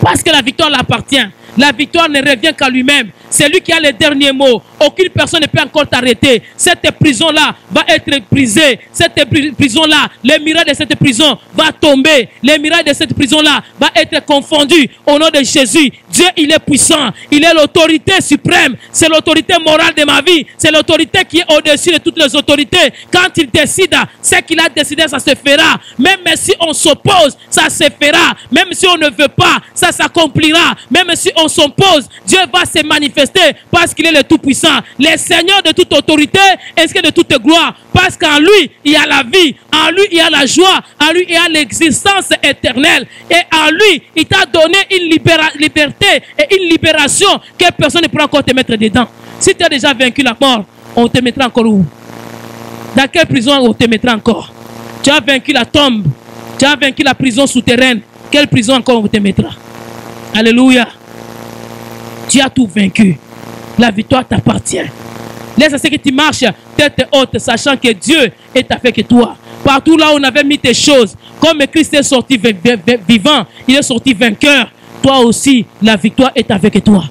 Speaker 1: Parce que la victoire l'appartient. La victoire ne revient qu'à lui-même. C'est lui qui a le dernier mot. Aucune personne ne peut encore t'arrêter. Cette prison-là va être brisée. Cette prison-là, les murailles de cette prison va tomber. Les murailles de cette prison-là va être confondues au nom de Jésus. Dieu, il est puissant. Il est l'autorité suprême. C'est l'autorité morale de ma vie. C'est l'autorité qui est au-dessus de toutes les autorités. Quand il décide, ce qu'il a décidé, ça se fera. Même si on s'oppose, ça se fera. Même si on ne veut pas, ça s'accomplira. Même si on s'oppose, Dieu va se manifester parce qu'il est le Tout-Puissant. Le Seigneur de toute autorité et de toute gloire. Parce qu'en lui, il y a la vie. En lui, il y a la joie. En lui, il y a l'existence éternelle. Et en lui, il t'a donné une liberté et une libération que personne ne pourra encore te mettre dedans. Si tu as déjà vaincu la mort, on te mettra encore où? Dans quelle prison on te mettra encore? Tu as vaincu la tombe. Tu as vaincu la prison souterraine. Quelle prison encore on te mettra? Alléluia. Tu as tout vaincu. La victoire t'appartient. Laisse à ce que tu marches tête haute, sachant que Dieu est avec toi. Partout là où on avait mis tes choses, comme Christ est sorti vivant, il est sorti vainqueur. Toi aussi, la victoire est avec toi.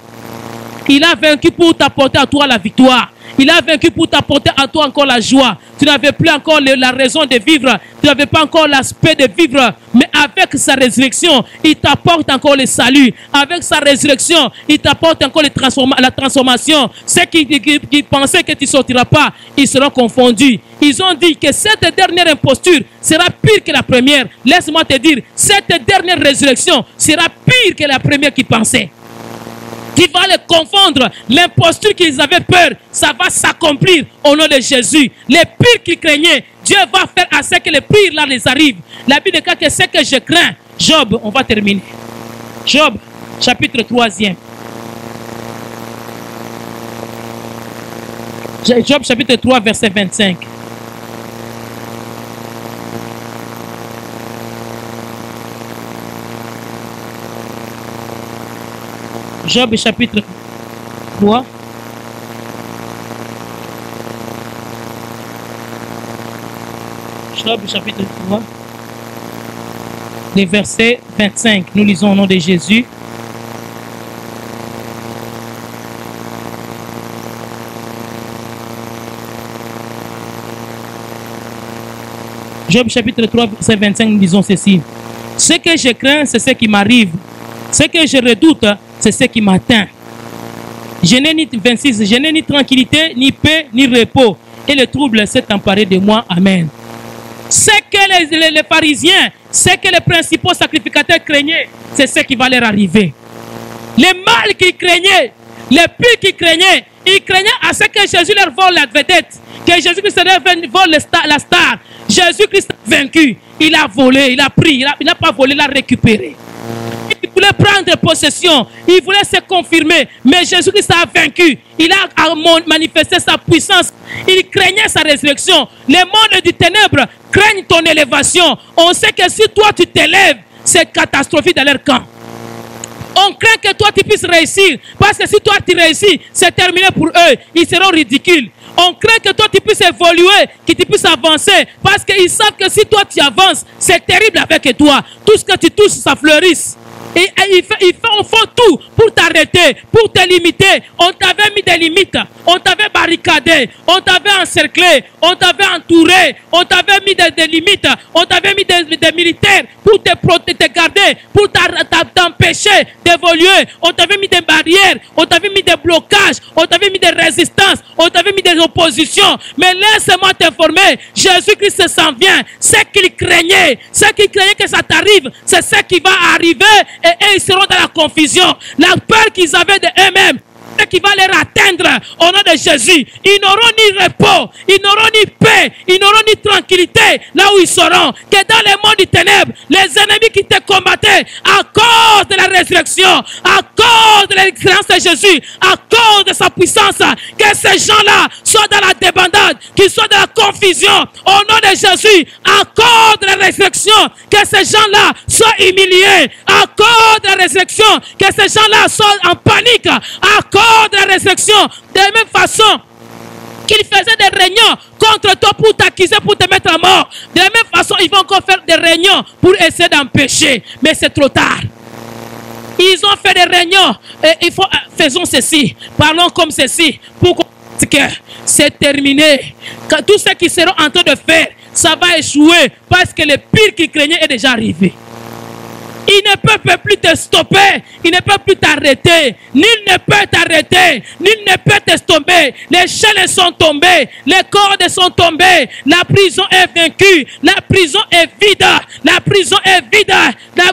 Speaker 1: Il a vaincu pour t'apporter à toi la victoire. Il a vaincu pour t'apporter à toi encore la joie. Tu n'avais plus encore la raison de vivre. Tu n'avais pas encore l'aspect de vivre. Mais avec sa résurrection, il t'apporte encore le salut. Avec sa résurrection, il t'apporte encore la transformation. Ceux qui pensaient que tu ne sortiras pas, ils seront confondus. Ils ont dit que cette dernière imposture sera pire que la première. Laisse-moi te dire, cette dernière résurrection sera pire que la première qui pensait. Tu vas les confondre. L'imposture qu'ils avaient peur, ça va s'accomplir au nom de Jésus. Les pires qu'ils craignaient, Dieu va faire à ce que les pires là les arrivent. La Bible dit que ce que je crains, Job, on va terminer. Job, chapitre 3e. Job, chapitre 3, verset 25. Job chapitre 3. Job chapitre 3. Les versets 25. Nous lisons au nom de Jésus. Job chapitre 3, verset 25, nous disons ceci. Ce que je crains, c'est ce qui m'arrive. Ce que je redoute, c'est ce qui m'atteint. Je n'ai ni 26, je n'ai ni tranquillité, ni paix, ni repos. Et le trouble s'est emparé de moi. Amen. Ce que les pharisiens, ce que les principaux sacrificateurs craignaient, c'est ce qui va leur arriver. Les mal qu'ils craignaient, les pires qu'ils craignaient, ils craignaient à ce que Jésus leur vole la vedette, que Jésus-Christ leur vole la star. Jésus-Christ a vaincu, il a volé, il a pris, il n'a pas volé, il a récupéré. Il voulait prendre possession, il voulait se confirmer, mais Jésus-Christ a vaincu, il a manifesté sa puissance, il craignait sa résurrection. Les mondes du ténèbre craignent ton élévation. On sait que si toi tu t'élèves, c'est catastrophique dans leur camp. On craint que toi tu puisses réussir, parce que si toi tu réussis, c'est terminé pour eux, ils seront ridicules. On craint que toi tu puisses évoluer, que tu puisses avancer, parce qu'ils savent que si toi tu avances, c'est terrible avec toi. Tout ce que tu touches, ça fleurisse. Et ils font tout pour t'arrêter, pour te limiter. On t'avait mis des limites, on t'avait barricadé, on t'avait encerclé, on t'avait entouré, on t'avait mis des limites, on t'avait mis des militaires pour te garder, pour t'empêcher d'évoluer. On t'avait mis des barrières, on t'avait mis des blocages, on t'avait mis des résistances, on t'avait mis des oppositions. Mais laisse-moi t'informer, Jésus-Christ s'en vient. Ce qu'il craignait que ça t'arrive, c'est ce qui va arriver. Et ils seront dans la confusion. La peur qu'ils avaient d'eux-mêmes, qui va les atteindre au nom de Jésus. Ils n'auront ni repos, ils n'auront ni paix, ils n'auront ni tranquillité là où ils seront. Que dans les mondes du ténèbre, les ennemis qui te combattaient à cause de la résurrection, à cause de l'excellence de Jésus, à cause de sa puissance, que ces gens-là soient dans la débandade, qu'ils soient dans la confusion au nom de Jésus, à cause de la résurrection, que ces gens-là soient humiliés, à cause de la résurrection, que ces gens-là soient en panique, à cause de la résurrection. De la même façon qu'ils faisaient des réunions contre toi pour t'accuser, pour te mettre à mort, de la même façon ils vont encore faire des réunions pour essayer d'empêcher, mais c'est trop tard. Ils ont fait des réunions et faisons ceci, parlons comme ceci, pour que c'est terminé. Quand tout ce qu'ils seront en train de faire, ça va échouer, parce que le pire qu'ils craignaient est déjà arrivé. Il ne peut plus te stopper, il ne peut plus t'arrêter, nul ne peut t'arrêter, nul ne peut te stopper. Les chaînes sont tombées, les cordes sont tombées, la prison est vaincue, la prison est vide, la prison est vide,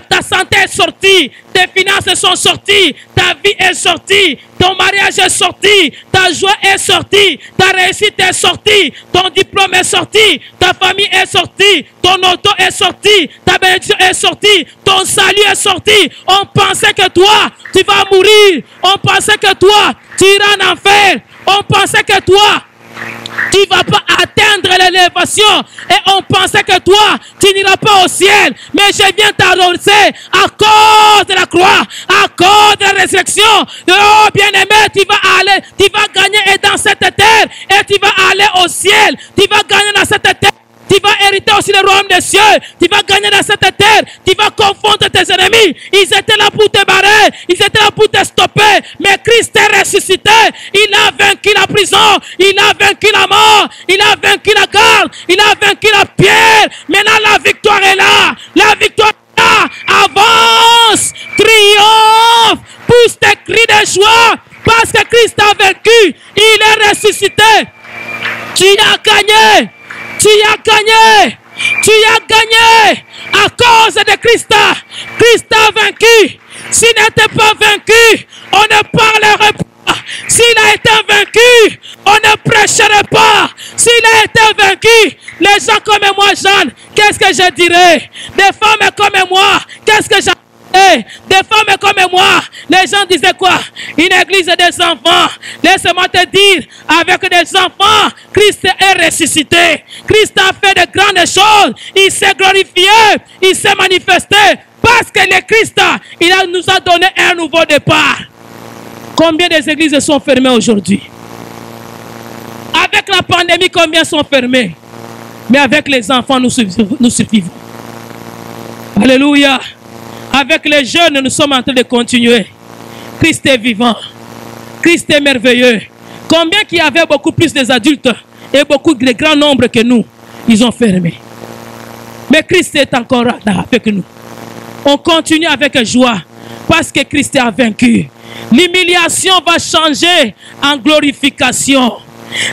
Speaker 1: ta santé est sortie, tes finances sont sorties, ta vie est sortie, ton mariage est sorti, ta joie est sortie, ta réussite est sortie, ton diplôme est sorti, ta famille est sortie, ton auto est sorti, ta bénédiction est sortie, ton salut est sorti. On pensait que toi, tu vas mourir. On pensait que toi, tu iras en enfer. On pensait que toi, tu ne vas pas atteindre l'élévation. Et on pensait que toi, tu n'iras pas au ciel. Mais je viens t'annoncer, à cause de la croix, à cause de la résurrection, oh bien-aimé, tu vas aller, tu vas gagner dans cette terre. Et tu vas aller au ciel. Tu vas gagner dans cette terre. Tu vas hériter aussi le royaume des cieux. Tu vas gagner dans cette terre. Tu vas confondre tes ennemis. Ils étaient là pour te barrer. Ils étaient là pour te stopper. Mais Christ est ressuscité. Il a vaincu la prison. Il a vaincu la mort. Il a vaincu la garde. Il a vaincu la pierre. Maintenant la victoire est là. La victoire est là. Avance. Triomphe. Pousse tes cris de joie. Parce que Christ a vaincu. Il est ressuscité. Tu as gagné. Tu as gagné, tu as gagné à cause de Christ. Christ a vaincu. S'il n'était pas vaincu, on ne parlerait pas. S'il a été vaincu, on ne prêcherait pas. S'il a été vaincu, les gens comme moi, Jeanne, qu'est-ce que je dirais? Des femmes comme moi, qu'est-ce que je des femmes comme moi, les gens disaient quoi? Une église des enfants. Laisse-moi te dire, avec des enfants, Christ est ressuscité. Christ a fait de grandes choses. Il s'est glorifié, il s'est manifesté Parce que le Christ, nous a donné un nouveau départ. Combien des églises sont fermées aujourd'hui? Avec la pandémie, combien sont fermées? Mais avec les enfants, nous survivons. Alléluia. Avec les jeunes, nous sommes en train de continuer. Christ est vivant. Christ est merveilleux. Combien qui avait beaucoup plus des adultes et beaucoup de grands nombres que nous, ils ont fermé. Mais Christ est encore là avec nous. On continue avec joie parce que Christ a vaincu. L'humiliation va changer en glorification.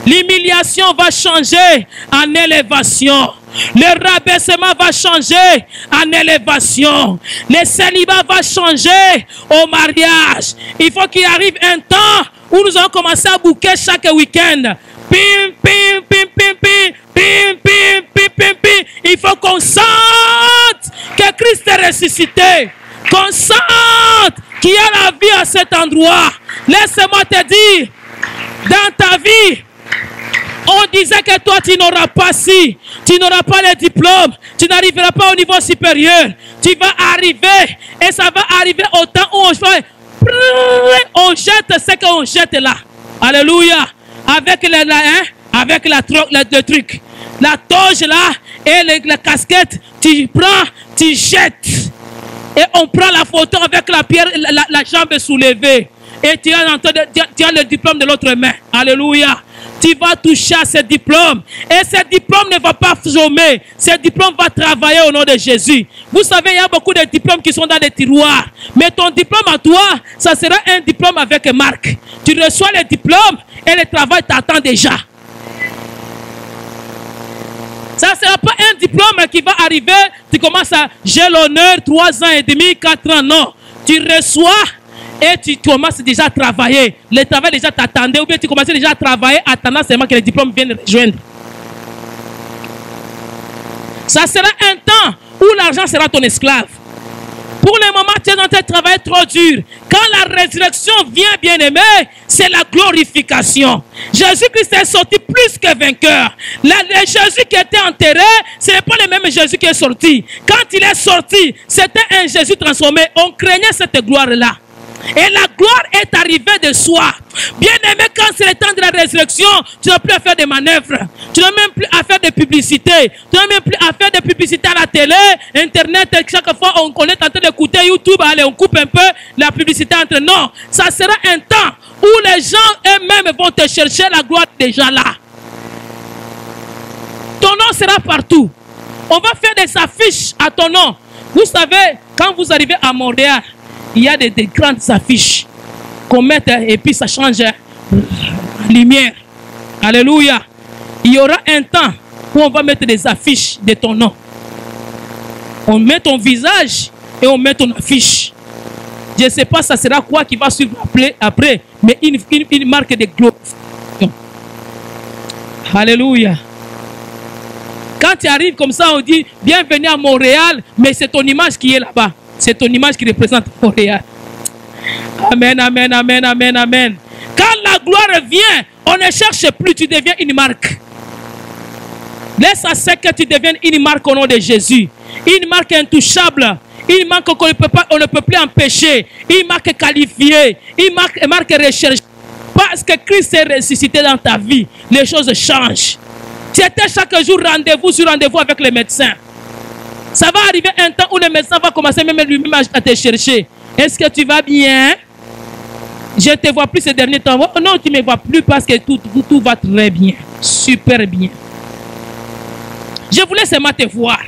Speaker 1: L'humiliation va changer en élévation. Le rabaissement va changer en élévation. Le célibat va changer au mariage. Il faut qu'il arrive un temps où nous allons commencer à bouquer chaque week-end. Pim, pim, pim, pim, pim, pim, pim, pim, pim, pim. Il faut qu'on sente que Christ est ressuscité. Qu'on sente qu'il y a la vie à cet endroit. Laisse-moi te dire, dans ta vie, on disait que toi tu n'auras pas tu n'auras pas le diplôme, tu n'arriveras pas au niveau supérieur. Tu vas arriver et ça va arriver au temps où on jette ce qu'on jette là. Alléluia. Avec le truc, la toge là et la casquette, tu prends, tu jettes. Et on prend la photo avec la pierre, la jambe soulevée. Et tu as le diplôme de l'autre main. Alléluia. Tu vas toucher à ce diplôme. Et ce diplôme ne va pas chômer. Ce diplôme va travailler au nom de Jésus. Vous savez, il y a beaucoup de diplômes qui sont dans des tiroirs. Mais ton diplôme à toi, ça sera un diplôme avec marque. Tu reçois le diplôme et le travail t'attend déjà. Ça ne sera pas un diplôme qui va arriver. Tu commences à j'ai l'honneur, 3 ans et demi, 4 ans. Non. Tu reçois. Et tu commences déjà à travailler. Le travail déjà t'attendait. Ou bien tu commences déjà à travailler attendant seulement que le diplôme vienne rejoindre. Ça sera un temps où l'argent sera ton esclave. Pour le moment, tu es dans tes travail trop dur. Quand la résurrection vient, bien-aimé, c'est la glorification. Jésus-Christ est sorti plus que vainqueur. Le Jésus qui était enterré, ce n'est pas le même Jésus qui est sorti. Quand il est sorti, c'était un Jésus transformé. On craignait cette gloire-là. Et la gloire est arrivée de soi. Bien aimé, quand c'est le temps de la résurrection, tu n'as plus à faire des manœuvres. Tu n'as même plus à faire de publicité. Tu n'as même plus à faire de publicité à la télé, Internet. Chaque fois, on est en train d'écouter YouTube. Allez, on coupe un peu la publicité entre. Non, ça sera un temps où les gens eux-mêmes vont te chercher. La gloire déjà là. Ton nom sera partout. On va faire des affiches à ton nom. Vous savez, quand vous arrivez à Montréal, il y a des grandes affiches qu'on met et puis ça change la lumière. Alléluia. Il y aura un temps où on va mettre des affiches de ton nom. On met ton visage et on met ton affiche. Je ne sais pas ça sera quoi qui va suivre après, mais une marque de glorification. Alléluia. Quand tu arrives comme ça, on dit bienvenue à Montréal, mais c'est ton image qui est là-bas. C'est ton image qui représente Montréal. Amen, amen, amen, amen, amen. Quand la gloire vient, on ne cherche plus, tu deviens une marque. Laisse à ce que tu deviennes une marque au nom de Jésus. Une marque intouchable. Une marque qu'on ne peut plus empêcher. Une marque qualifiée. Une marque recherchée. Parce que Christ est ressuscité dans ta vie, les choses changent. C'était chaque jour rendez-vous sur rendez-vous avec le médecin. Ça va arriver un temps où le médecin va commencer même lui-même à te chercher. Est-ce que tu vas bien? Je ne te vois plus ces derniers temps. Oh non, tu ne me vois plus parce que tout va très bien. Super bien. Je voulais seulement te voir.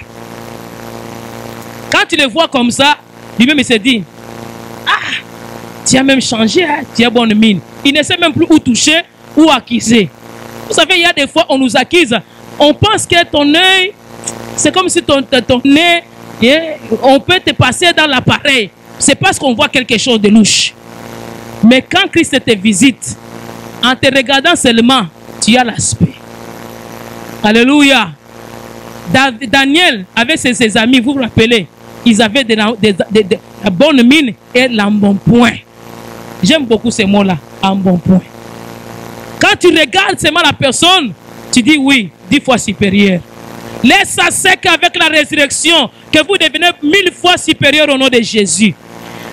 Speaker 1: Quand tu le vois comme ça, lui-même il se dit, ah, tu as même changé, hein? Tu as bonne mine. Il ne sait même plus où toucher, où accuser. Vous savez, il y a des fois, on nous accuse. On pense que ton œil, c'est comme si ton nez, on peut te passer dans l'appareil. C'est parce qu'on voit quelque chose de louche. Mais quand Christ te visite, en te regardant seulement, tu as l'aspect. Alléluia. Daniel, avec ses amis, vous vous rappelez, ils avaient la bonne mine et l'embonpoint. J'aime beaucoup ces mots-là, embonpoint. Quand tu regardes seulement la personne, tu dis oui, 10 fois supérieur. Laisse à ce qu'avec la résurrection, que vous devenez 1000 fois supérieur au nom de Jésus.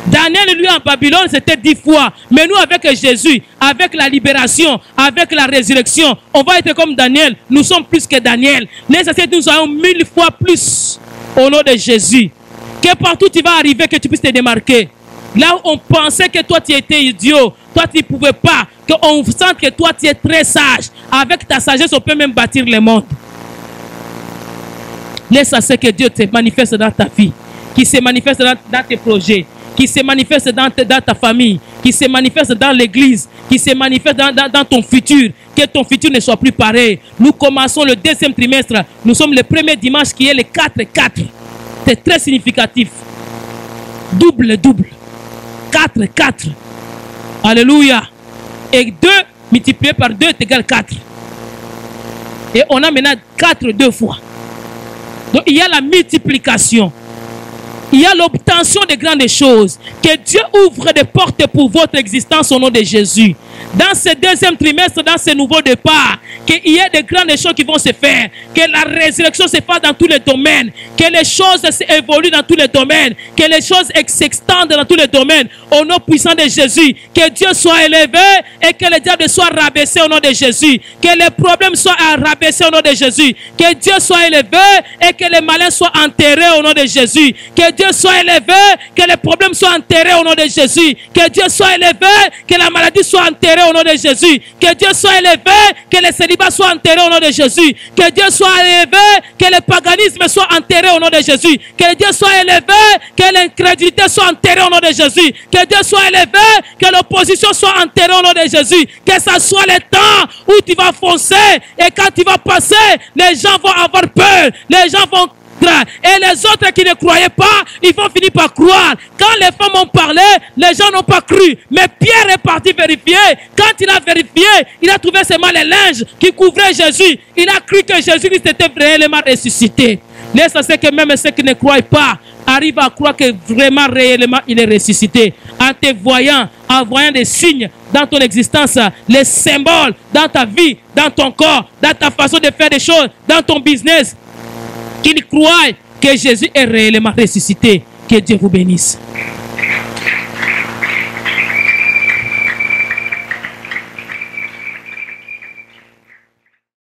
Speaker 1: Daniel, lui, en Babylone, c'était 10 fois. Mais nous, avec Jésus, avec la libération, avec la résurrection, on va être comme Daniel. Nous sommes plus que Daniel. Nécessaire, nous avons 1000 fois plus au nom de Jésus. Que partout tu vas arriver, que tu puisses te démarquer. Là où on pensait que toi, tu étais idiot, toi, tu ne pouvais pas, qu'on sente que toi, tu es très sage. Avec ta sagesse, on peut même bâtir le monde. Laisse à ce que Dieu te manifeste dans ta vie, qui se manifeste dans tes projets, qui se manifeste dans ta famille, qui se manifeste dans l'église, qui se manifeste dans ton futur, que ton futur ne soit plus pareil. Nous commençons le 2e trimestre, nous sommes le premier dimanche qui est le 4-4. C'est très significatif. Double. 4. Alléluia. Et 2 multiplié par 2 est égal 4. Et on a maintenant 4 2 fois. Donc il y a la multiplication. Il y a l'obtention de grandes choses. Que Dieu ouvre des portes pour votre existence au nom de Jésus. Dans ce 2e trimestre, dans ce nouveau départ, qu'il y ait de grandes choses qui vont se faire. Que la résurrection se fasse dans tous les domaines. Que les choses évoluent dans tous les domaines. Que les choses s'extendent dans tous les domaines. Au nom puissant de Jésus. Que Dieu soit élevé et que le diable soit rabaissé au nom de Jésus. Que les problèmes soient rabaissés au nom de Jésus. Que Dieu soit élevé et que les malins soient enterrés au nom de Jésus. Que Dieu soit élevé, que les problèmes soient enterrés au nom de Jésus. Que Dieu soit élevé, que la maladie soit enterrée au nom de Jésus. Que Dieu soit élevé, que les célibats soient enterrés au nom de Jésus. Que Dieu soit élevé, que le paganisme soit enterré au nom de Jésus. Que Dieu soit élevé, que l'incrédulité soit enterrée au nom de Jésus. Que Dieu soit élevé, que l'opposition soit enterrée au nom de Jésus. Que ça soit le temps où tu vas foncer et quand tu vas passer, les gens vont avoir peur. Les gens vont et les autres qui ne croyaient pas, ils vont finir par croire. Quand les femmes ont parlé, les gens n'ont pas cru. Mais Pierre est parti vérifier. Quand il a vérifié, il a trouvé seulement les linges qui couvraient Jésus. Il a cru que Jésus-Christ était réellement ressuscité. Mais ça c'est que même ceux qui ne croient pas arrivent à croire que vraiment, réellement, il est ressuscité. En te voyant, en voyant des signes dans ton existence, les symboles dans ta vie, dans ton corps, dans ta façon de faire des choses, dans ton business, qu'ils croient que Jésus est réellement ressuscité. Que Dieu vous bénisse.